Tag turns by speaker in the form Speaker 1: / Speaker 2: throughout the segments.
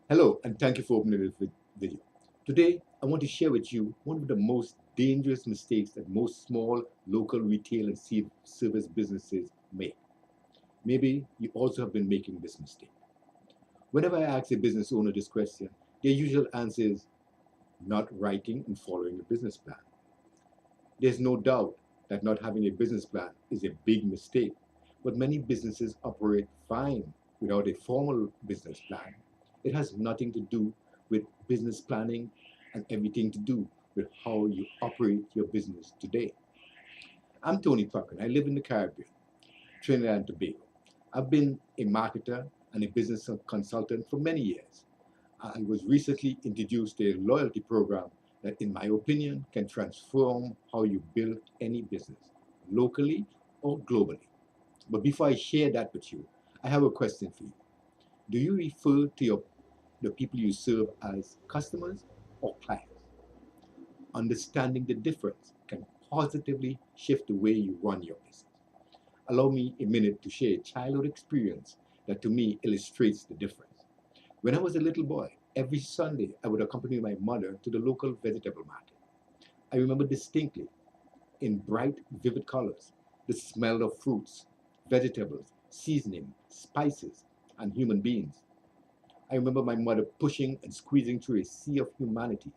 Speaker 1: Hello, and thank you for opening this video. Today, I want to share with you one of the most dangerous mistakes that most small local retail and service businesses make. Maybe you also have been making this mistake. Whenever I ask a business owner this question, their usual answer is not writing and following a business plan. There's no doubt that not having a business plan is a big mistake, but many businesses operate fine without a formal business plan. It has nothing to do with business planning and everything to do with how you operate your business today. I'm Tony Puckett. I live in the Caribbean, Trinidad and Tobago. I've been a marketer and a business consultant for many years. I was recently introduced to a loyalty program that, in my opinion, can transform how you build any business, locally or globally. But before I share that with you, I have a question for you. Do you refer to the people you serve as customers or clients? Understanding the difference can positively shift the way you run your business. Allow me a minute to share a childhood experience that to me illustrates the difference. When I was a little boy, every Sunday I would accompany my mother to the local vegetable market. I remember distinctly, in bright, vivid colors, the smell of fruits, vegetables, seasoning, spices, and human beings. I remember my mother pushing and squeezing through a sea of humanity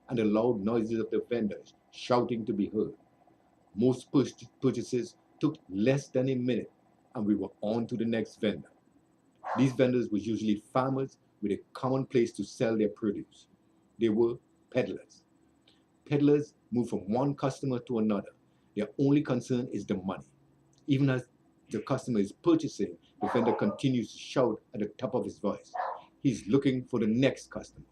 Speaker 1: and the loud noises of the vendors shouting to be heard. Most purchases took less than a minute, and we were on to the next vendor. These vendors were usually farmers with a common place to sell their produce. They were peddlers. Peddlers move from one customer to another. Their only concern is the money. Even as the customer is purchasing, the vendor continues to shout at the top of his voice. He's looking for the next customer.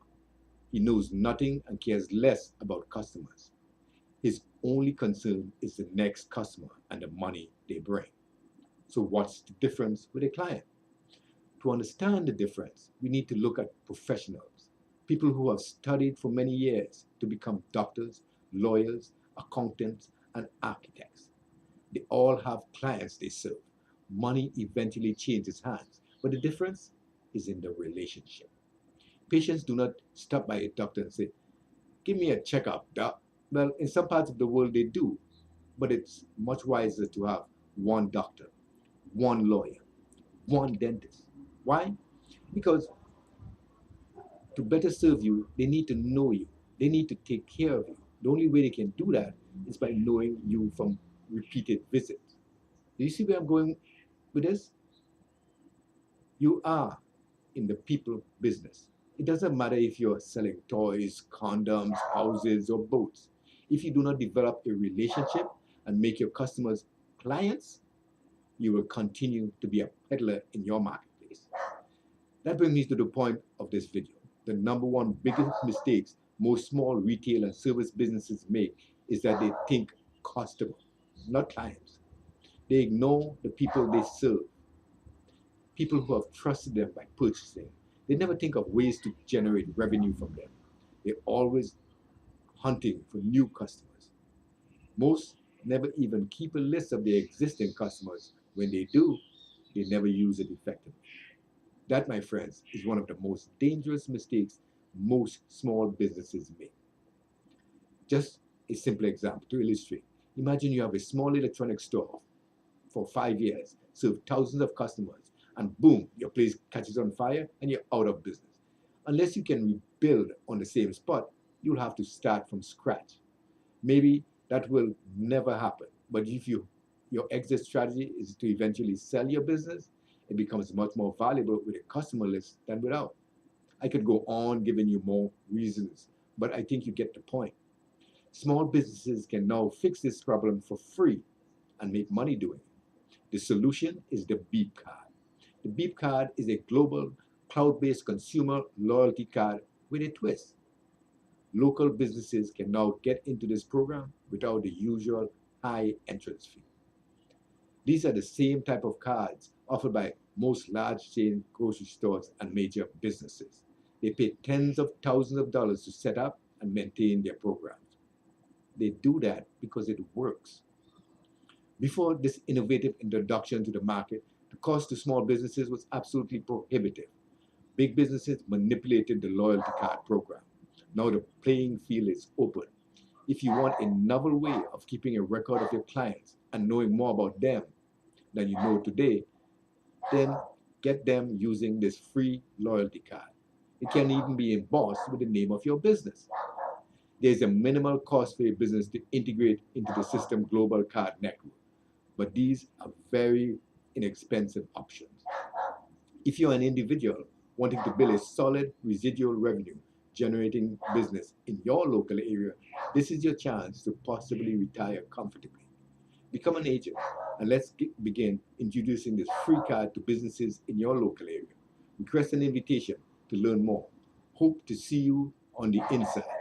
Speaker 1: He knows nothing and cares less about customers. His only concern is the next customer and the money they bring. So, what's the difference with a client? To understand the difference, we need to look at professionals, people who have studied for many years to become doctors, lawyers, accountants, and architects. They all have clients they serve. Money eventually changes hands, but the difference is in the relationship. Patients do not stop by a doctor and say, "Give me a checkup, doc." Well, in some parts of the world they do, but it's much wiser to have one doctor, one lawyer, one dentist. Why? Because to better serve you, they need to know you. They need to take care of you. The only way they can do that is by knowing you from repeated visits. Do you see where I'm going with this? You are in the people business. It doesn't matter if you're selling toys, condoms, houses, or boats. If you do not develop a relationship and make your customers clients, you will continue to be a peddler in your marketplace. That brings me to the point of this video. The number one biggest mistakes most small retail and service businesses make is that they think customer, not clients. They ignore the people they serve, people who have trusted them by purchasing. They never think of ways to generate revenue from them. They're always hunting for new customers. Most never even keep a list of their existing customers. When they do, they never use it effectively. That, my friends, is one of the most dangerous mistakes most small businesses make. Just a simple example to illustrate. Imagine you have a small electronics store for 5 years, serve thousands of customers, and boom, your place catches on fire and you're out of business. Unless you can rebuild on the same spot, you'll have to start from scratch. Maybe that will never happen, but if your exit strategy is to eventually sell your business, it becomes much more valuable with a customer list than without. I could go on giving you more reasons, but I think you get the point. Small businesses can now fix this problem for free and make money doing it. The solution is the Beep card. The Beep card is a global cloud-based consumer loyalty card with a twist. Local businesses can now get into this program without the usual high entrance fee. These are the same type of cards offered by most large chain grocery stores and major businesses. They pay tens of thousands of dollars to set up and maintain their programs. They do that because it works. Before this innovative introduction to the market, the cost to small businesses was absolutely prohibitive. Big businesses manipulated the loyalty card program. Now the playing field is open. If you want a novel way of keeping a record of your clients and knowing more about them than you know today, then get them using this free loyalty card. It can even be embossed with the name of your business. There's a minimal cost for your business to integrate into the system global card network, but these are very inexpensive options. If you're an individual wanting to build a solid residual revenue generating business in your local area, this is your chance to possibly retire comfortably. Become an agent and let's begin introducing this free card to businesses in your local area. Request an invitation to learn more. Hope to see you on the inside.